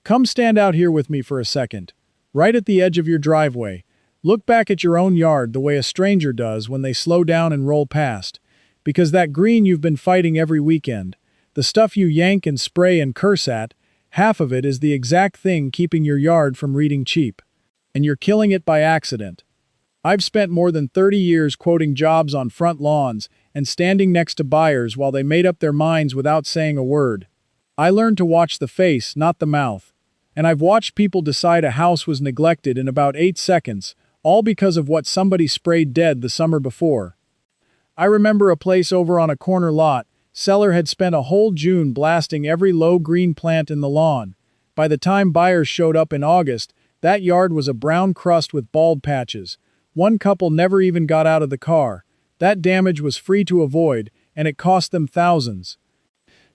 Come stand out here with me for a second. Right at the edge of your driveway. Look back at your own yard the way a stranger does when they slow down and roll past. Because that green you've been fighting every weekend, the stuff you yank and spray and curse at, half of it is the exact thing keeping your yard from reading cheap. And you're killing it by accident. I've spent more than 30 years quoting jobs on front lawns and standing next to buyers while they made up their minds without saying a word. I learned to watch the face, not the mouth. And I've watched people decide a house was neglected in about 8 seconds, all because of what somebody sprayed dead the summer before. I remember a place over on a corner lot. Seller had spent a whole June blasting every low green plant in the lawn. By the time buyers showed up in August, that yard was a brown crust with bald patches. One couple never even got out of the car. That damage was free to avoid, and it cost them thousands.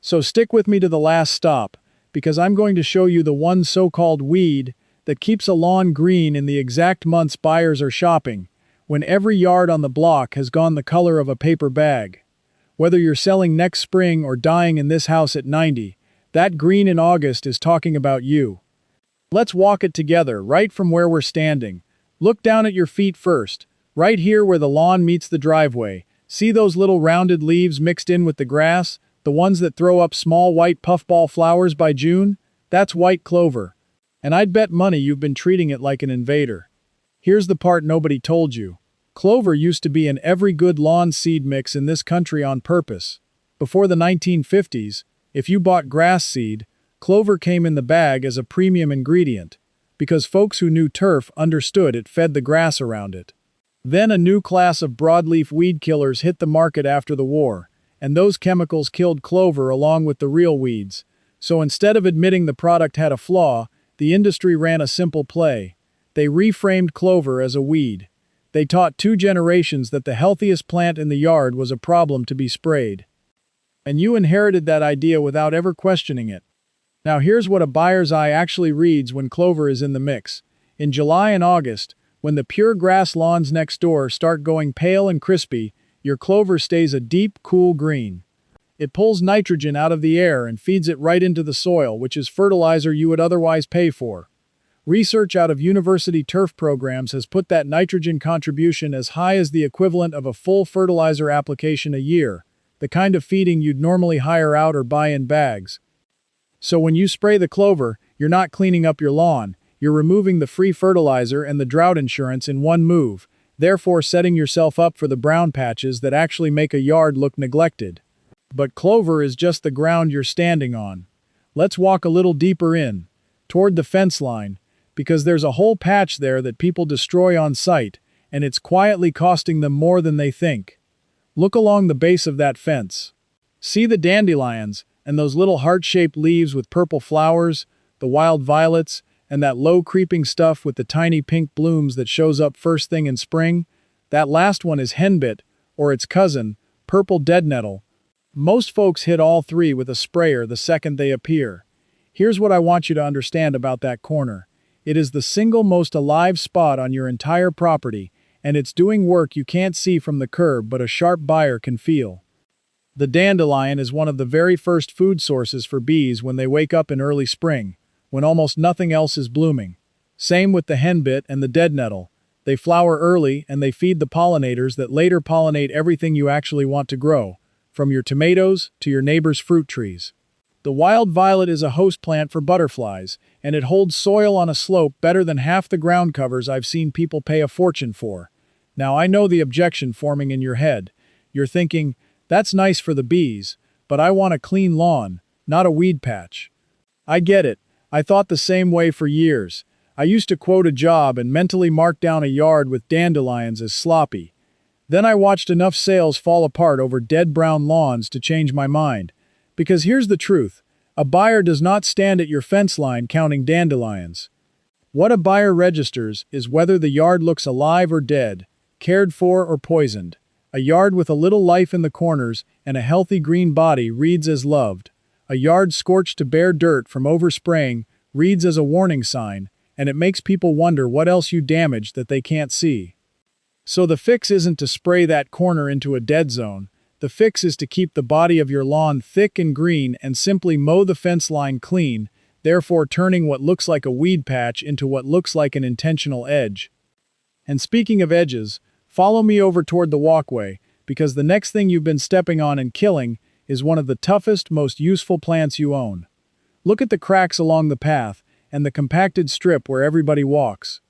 So stick with me to the last stop, because I'm going to show you the one so-called weed that keeps a lawn green in the exact months buyers are shopping, when every yard on the block has gone the color of a paper bag. Whether you're selling next spring or dying in this house at 90, that green in August is talking about you. Let's walk it together, right from where we're standing. Look down at your feet first, right here where the lawn meets the driveway. See those little rounded leaves mixed in with the grass, the ones that throw up small white puffball flowers by June? That's white clover. And I'd bet money you've been treating it like an invader. Here's the part nobody told you. Clover used to be in every good lawn seed mix in this country on purpose. Before the 1950s, if you bought grass seed, clover came in the bag as a premium ingredient, because folks who knew turf understood it fed the grass around it. Then a new class of broadleaf weed killers hit the market after the war, and those chemicals killed clover along with the real weeds. So instead of admitting the product had a flaw, the industry ran a simple play. They reframed clover as a weed. They taught 2 generations that the healthiest plant in the yard was a problem to be sprayed. And you inherited that idea without ever questioning it. Now here's what a buyer's eye actually reads when clover is in the mix. In July and August, when the pure grass lawns next door start going pale and crispy, your clover stays a deep, cool green. It pulls nitrogen out of the air and feeds it right into the soil, which is fertilizer you would otherwise pay for. Research out of university turf programs has put that nitrogen contribution as high as the equivalent of a full fertilizer application a year, the kind of feeding you'd normally hire out or buy in bags. So when you spray the clover, you're not cleaning up your lawn, you're removing the free fertilizer and the drought insurance in one move, therefore setting yourself up for the brown patches that actually make a yard look neglected. But clover is just the ground you're standing on. Let's walk a little deeper in, toward the fence line, because there's a whole patch there that people destroy on sight, and it's quietly costing them more than they think. Look along the base of that fence. See the dandelions, and those little heart-shaped leaves with purple flowers, the wild violets, and that low creeping stuff with the tiny pink blooms that shows up first thing in spring? That last one is henbit, or its cousin, purple deadnettle. Most folks hit all 3 with a sprayer the second they appear. Here's what I want you to understand about that corner. It is the single most alive spot on your entire property, and it's doing work you can't see from the curb but a sharp buyer can feel. The dandelion is one of the very first food sources for bees when they wake up in early spring, when almost nothing else is blooming. Same with the henbit and the deadnettle. They flower early and they feed the pollinators that later pollinate everything you actually want to grow, from your tomatoes to your neighbor's fruit trees. The wild violet is a host plant for butterflies, and it holds soil on a slope better than half the ground covers I've seen people pay a fortune for. Now I know the objection forming in your head. You're thinking, that's nice for the bees, but I want a clean lawn, not a weed patch. I get it. I thought the same way for years. I used to quote a job and mentally mark down a yard with dandelions as sloppy. Then I watched enough sales fall apart over dead brown lawns to change my mind. Because here's the truth. A buyer does not stand at your fence line counting dandelions. What a buyer registers is whether the yard looks alive or dead, cared for or poisoned. A yard with a little life in the corners and a healthy green body reads as loved. A yard scorched to bare dirt from overspraying reads as a warning sign, and it makes people wonder what else you damaged that they can't see. So the fix isn't to spray that corner into a dead zone. The fix is to keep the body of your lawn thick and green and simply mow the fence line clean, therefore turning what looks like a weed patch into what looks like an intentional edge. And speaking of edges, follow me over toward the walkway, because the next thing you've been stepping on and killing is one of the toughest, most useful plants you own. Look at the cracks along the path, and the compacted strip where everybody walks.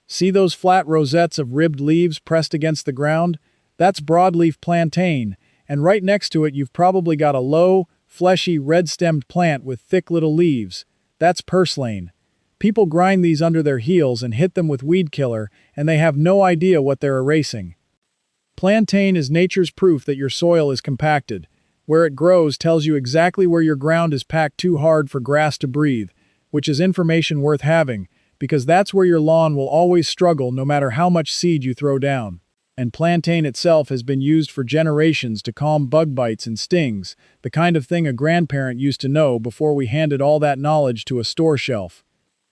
See those flat rosettes of ribbed leaves pressed against the ground? That's broadleaf plantain, and right next to it you've probably got a low, fleshy, red-stemmed plant with thick little leaves. That's purslane. People grind these under their heels and hit them with weed killer, and they have no idea what they're erasing. Plantain is nature's proof that your soil is compacted. Where it grows tells you exactly where your ground is packed too hard for grass to breathe, which is information worth having, because that's where your lawn will always struggle no matter how much seed you throw down. And plantain itself has been used for generations to calm bug bites and stings, the kind of thing a grandparent used to know before we handed all that knowledge to a store shelf.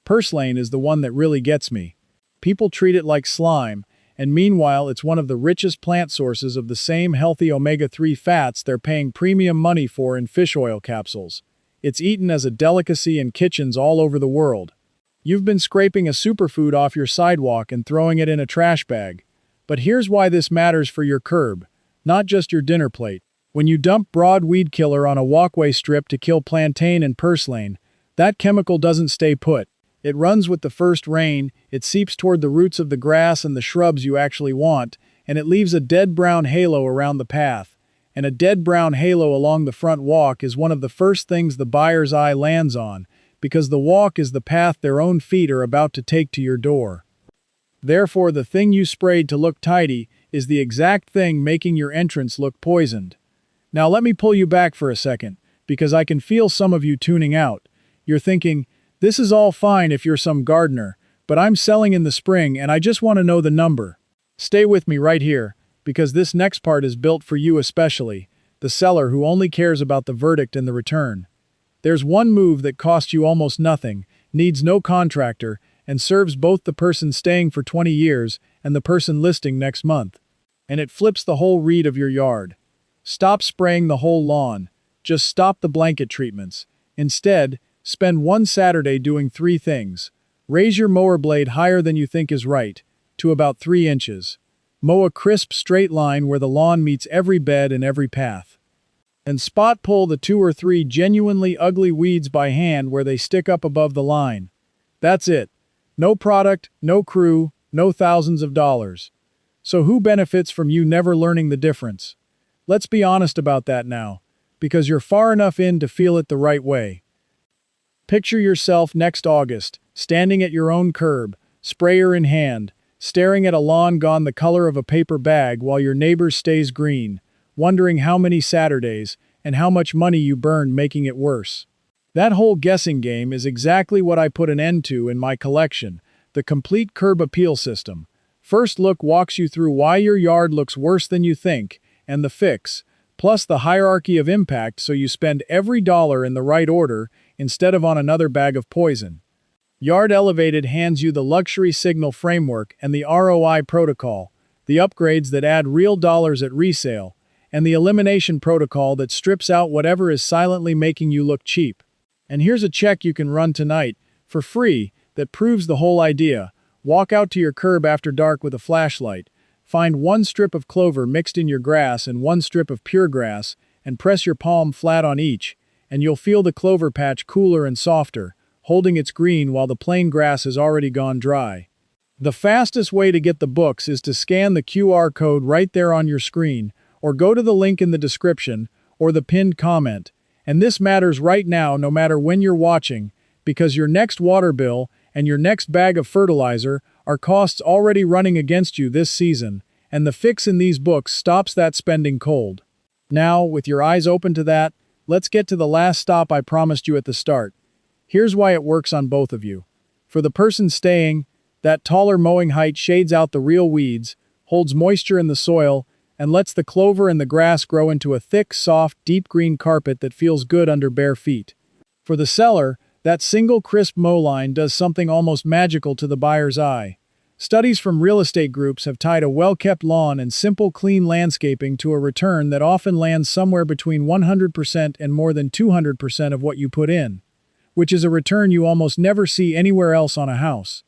Purslane is the one that really gets me. People treat it like slime, and meanwhile it's one of the richest plant sources of the same healthy omega-3 fats they're paying premium money for in fish oil capsules. It's eaten as a delicacy in kitchens all over the world. You've been scraping a superfood off your sidewalk and throwing it in a trash bag. But here's why this matters for your curb, not just your dinner plate. When you dump broad weed killer on a walkway strip to kill plantain and purslane, that chemical doesn't stay put. It runs with the first rain, it seeps toward the roots of the grass and the shrubs you actually want, and it leaves a dead brown halo around the path. And a dead brown halo along the front walk is one of the first things the buyer's eye lands on, because the walk is the path their own feet are about to take to your door. Therefore, the thing you sprayed to look tidy is the exact thing making your entrance look poisoned. Now let me pull you back for a second, because I can feel some of you tuning out. You're thinking, this is all fine if you're some gardener, but I'm selling in the spring and I just want to know the number. Stay with me right here, because this next part is built for you especially, the seller who only cares about the verdict and the return. There's one move that costs you almost nothing, needs no contractor, and serves both the person staying for 20 years and the person listing next month. And it flips the whole read of your yard. Stop spraying the whole lawn. Just stop the blanket treatments. Instead, spend one Saturday doing 3 things. Raise your mower blade higher than you think is right, to about 3 inches. Mow a crisp straight line where the lawn meets every bed and every path. And spot pull the 2 or 3 genuinely ugly weeds by hand where they stick up above the line. That's it. No product, no crew, no thousands of dollars. So who benefits from you never learning the difference? Let's be honest about that now, because you're far enough in to feel it the right way. Picture yourself next August, standing at your own curb, sprayer in hand, staring at a lawn gone the color of a paper bag while your neighbor's stays green, wondering how many Saturdays and how much money you burned making it worse. That whole guessing game is exactly what I put an end to in my collection, the complete curb appeal system. First Look walks you through why your yard looks worse than you think, and the fix, plus the hierarchy of impact so you spend every dollar in the right order instead of on another bag of poison. Yard Elevated hands you the luxury signal framework and the ROI protocol, the upgrades that add real dollars at resale, and the elimination protocol that strips out whatever is silently making you look cheap. And here's a check you can run tonight, for free, that proves the whole idea. Walk out to your curb after dark with a flashlight, find 1 strip of clover mixed in your grass and 1 strip of pure grass, and press your palm flat on each, and you'll feel the clover patch cooler and softer, holding its green while the plain grass has already gone dry. The fastest way to get the books is to scan the QR code right there on your screen, or go to the link in the description, or the pinned comment. And this matters right now no matter when you're watching, because your next water bill and your next bag of fertilizer are costs already running against you this season, and the fix in these books stops that spending cold. Now, with your eyes open to that, let's get to the last stop I promised you at the start. Here's why it works on both of you. For the person staying, that taller mowing height shades out the real weeds, holds moisture in the soil, and lets the clover and the grass grow into a thick, soft, deep green carpet that feels good under bare feet. For the seller, that single crisp mow line does something almost magical to the buyer's eye. Studies from real estate groups have tied a well-kept lawn and simple, clean landscaping to a return that often lands somewhere between 100% and more than 200% of what you put in. which is a return you almost never see anywhere else on a house.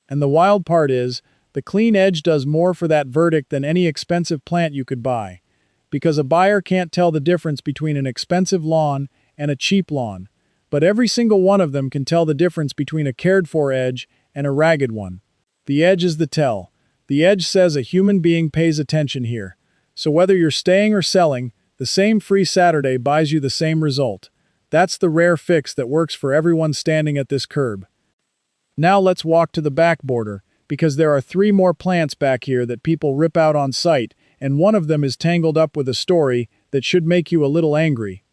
And the wild part is, the clean edge does more for that verdict than any expensive plant you could buy. Because a buyer can't tell the difference between an expensive lawn and a cheap lawn. But every single one of them can tell the difference between a cared-for edge and a ragged one. The edge is the tell. The edge says a human being pays attention here. So whether you're staying or selling, the same free Saturday buys you the same result. That's the rare fix that works for everyone standing at this curb. Now let's walk to the back border, because there are 3 more plants back here that people rip out on sight, and one of them is tangled up with a story that should make you a little angry.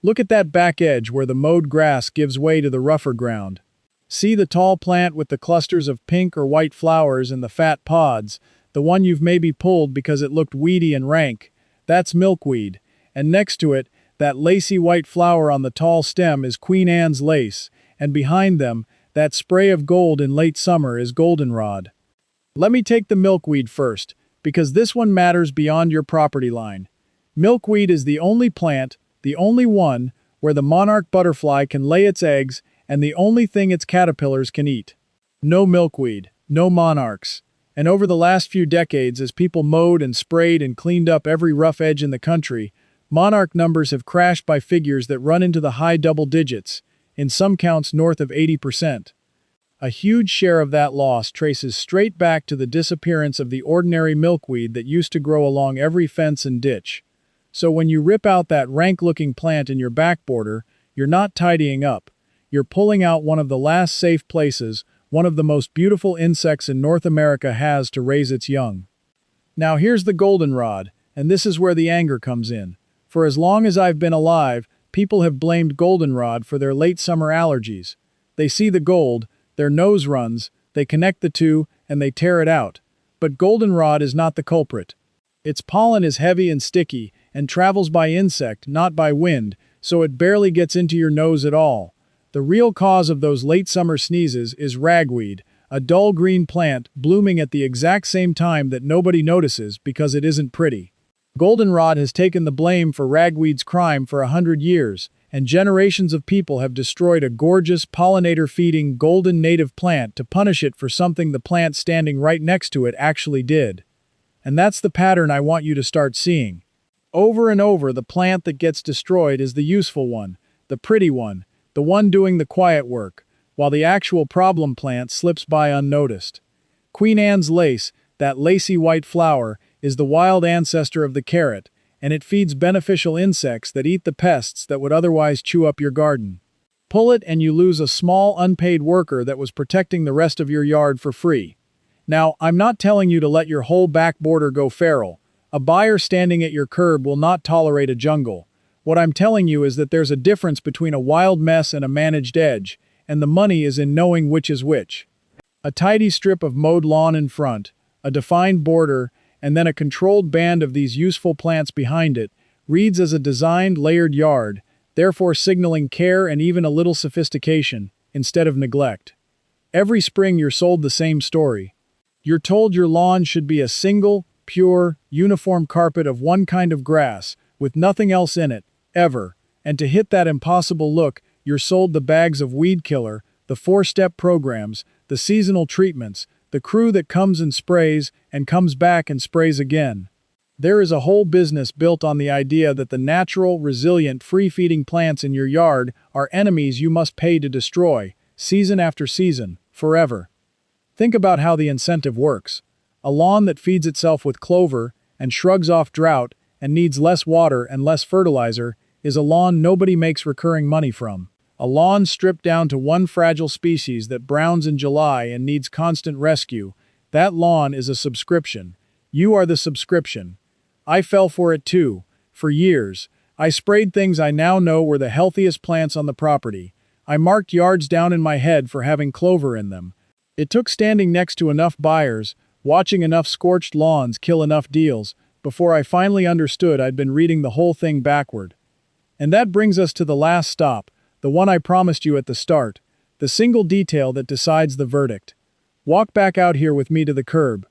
Look at that back edge where the mowed grass gives way to the rougher ground. See the tall plant with the clusters of pink or white flowers and the fat pods, the one you've maybe pulled because it looked weedy and rank. That's milkweed, and next to it, that lacy white flower on the tall stem is Queen Anne's lace, and behind them, that spray of gold in late summer is goldenrod. Let me take the milkweed first, because this one matters beyond your property line. Milkweed is the only plant, the only one, where the monarch butterfly can lay its eggs and the only thing its caterpillars can eat. No milkweed, no monarchs. And over the last few decades, as people mowed and sprayed and cleaned up every rough edge in the country, monarch numbers have crashed by figures that run into the high double digits, in some counts north of 80%. A huge share of that loss traces straight back to the disappearance of the ordinary milkweed that used to grow along every fence and ditch. So when you rip out that rank-looking plant in your back border, you're not tidying up. You're pulling out one of the last safe places one of the most beautiful insects in North America has to raise its young. Now here's the goldenrod, and this is where the anger comes in. For as long as I've been alive, people have blamed goldenrod for their late summer allergies. They see the gold, their nose runs, they connect the two, and they tear it out. But goldenrod is not the culprit. Its pollen is heavy and sticky, and travels by insect, not by wind, so it barely gets into your nose at all. The real cause of those late summer sneezes is ragweed, a dull green plant blooming at the exact same time that nobody notices because it isn't pretty. Goldenrod has taken the blame for ragweed's crime for 100 years, and generations of people have destroyed a gorgeous pollinator-feeding golden native plant to punish it for something the plant standing right next to it actually did. And that's the pattern I want you to start seeing. Over and over, the plant that gets destroyed is the useful one, the pretty one, the one doing the quiet work, while the actual problem plant slips by unnoticed. Queen Anne's lace, that lacy white flower, is the wild ancestor of the carrot, and it feeds beneficial insects that eat the pests that would otherwise chew up your garden. Pull it and you lose a small unpaid worker that was protecting the rest of your yard for free. Now, I'm not telling you to let your whole back border go feral. A buyer standing at your curb will not tolerate a jungle. What I'm telling you is that there's a difference between a wild mess and a managed edge, and the money is in knowing which is which. A tidy strip of mowed lawn in front, a defined border, and then a controlled band of these useful plants behind it, reads as a designed, layered yard, therefore signaling care and even a little sophistication, instead of neglect. Every spring you're sold the same story. You're told your lawn should be a single, pure, uniform carpet of one kind of grass, with nothing else in it, ever, and to hit that impossible look, you're sold the bags of weed killer, the 4-step programs, the seasonal treatments, the crew that comes and sprays and comes back and sprays again. There is a whole business built on the idea that the natural, resilient, free-feeding plants in your yard are enemies you must pay to destroy, season after season, forever. Think about how the incentive works. A lawn that feeds itself with clover and shrugs off drought and needs less water and less fertilizer is a lawn nobody makes recurring money from. A lawn stripped down to one fragile species that browns in July and needs constant rescue. That lawn is a subscription. You are the subscription. I fell for it too. For years, I sprayed things I now know were the healthiest plants on the property. I marked yards down in my head for having clover in them. It took standing next to enough buyers, watching enough scorched lawns kill enough deals, before I finally understood I'd been reading the whole thing backward. And that brings us to the last stop, the one I promised you at the start, the single detail that decides the verdict. Walk back out here with me to the curb.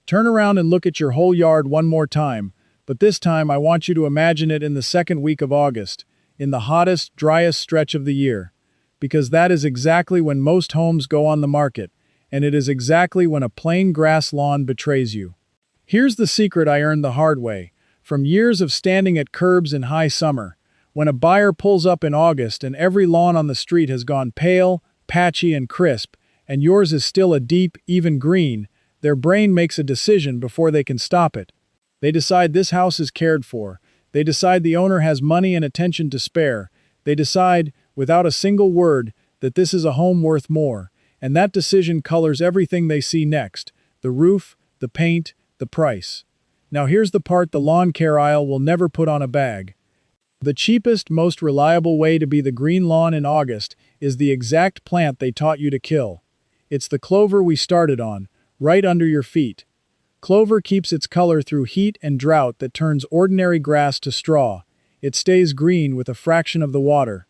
Turn around and look at your whole yard one more time, but this time I want you to imagine it in the second week of August, in the hottest, driest stretch of the year. because that is exactly when most homes go on the market, and it is exactly when a plain grass lawn betrays you. Here's the secret I earned the hard way, from years of standing at curbs in high summer. When a buyer pulls up in August and every lawn on the street has gone pale, patchy, and crisp, and yours is still a deep, even green, their brain makes a decision before they can stop it. They decide this house is cared for. They decide the owner has money and attention to spare. They decide, without a single word, that this is a home worth more. And that decision colors everything they see next: the roof, the paint, the price. Now here's the part the lawn care aisle will never put on a bag. The cheapest, most reliable way to be the green lawn in August is the exact plant they taught you to kill. It's the clover we started on, right under your feet. Clover keeps its color through heat and drought that turns ordinary grass to straw. It stays green with a fraction of the water.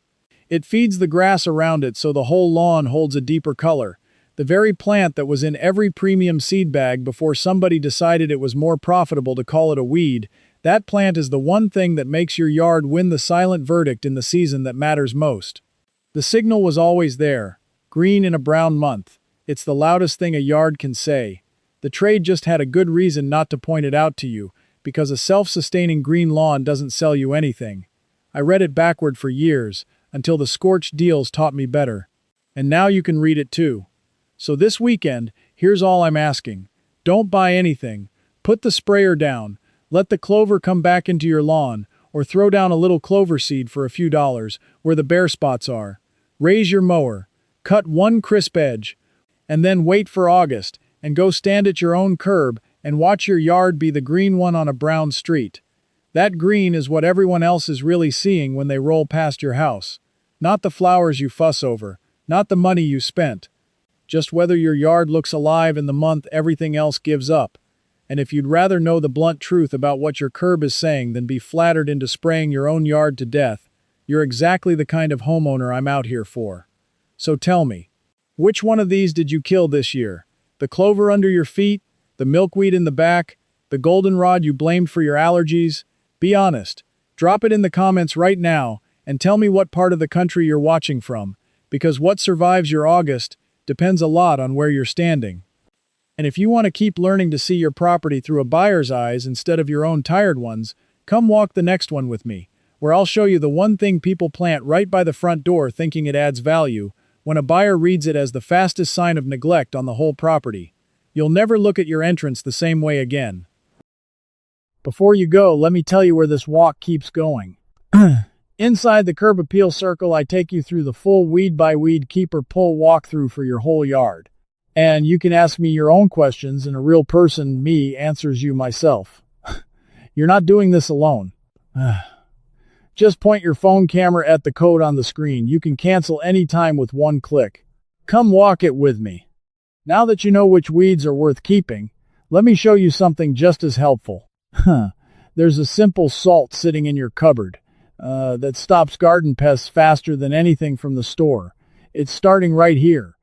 It feeds the grass around it so the whole lawn holds a deeper color. The very plant that was in every premium seed bag before somebody decided it was more profitable to call it a weed, that plant is the one thing that makes your yard win the silent verdict in the season that matters most. The signal was always there. Green in a brown month. It's the loudest thing a yard can say. The trade just had a good reason not to point it out to you, because a self-sustaining green lawn doesn't sell you anything. I read it backward for years, until the scorched deals taught me better. And now you can read it too. So this weekend, here's all I'm asking. Don't buy anything. Put the sprayer down. Let the clover come back into your lawn, or throw down a little clover seed for a few dollars, where the bare spots are. Raise your mower. Cut one crisp edge. And then wait for August, and go stand at your own curb, and watch your yard be the green one on a brown street. That green is what everyone else is really seeing when they roll past your house. Not the flowers you fuss over, not the money you spent. Just whether your yard looks alive in the month everything else gives up. And if you'd rather know the blunt truth about what your curb is saying than be flattered into spraying your own yard to death, you're exactly the kind of homeowner I'm out here for. So tell me, which one of these did you kill this year? The clover under your feet? The milkweed in the back? The goldenrod you blamed for your allergies? Be honest. Drop it in the comments right now, and tell me what part of the country you're watching from, because what survives your August depends a lot on where you're standing. And if you want to keep learning to see your property through a buyer's eyes instead of your own tired ones, come walk the next one with me, where I'll show you the one thing people plant right by the front door thinking it adds value, when a buyer reads it as the fastest sign of neglect on the whole property. You'll never look at your entrance the same way again. Before you go, let me tell you where this walk keeps going. Inside the curb appeal circle, I take you through the full weed-by-weed keep-or-pull walkthrough for your whole yard. And you can ask me your own questions, and a real person, me, answers you myself. You're not doing this alone. Just point your phone camera at the code on the screen. You can cancel anytime with one click. Come walk it with me. Now that you know which weeds are worth keeping, let me show you something just as helpful. There's a simple salt sitting in your cupboard that stops garden pests faster than anything from the store. It's starting right here.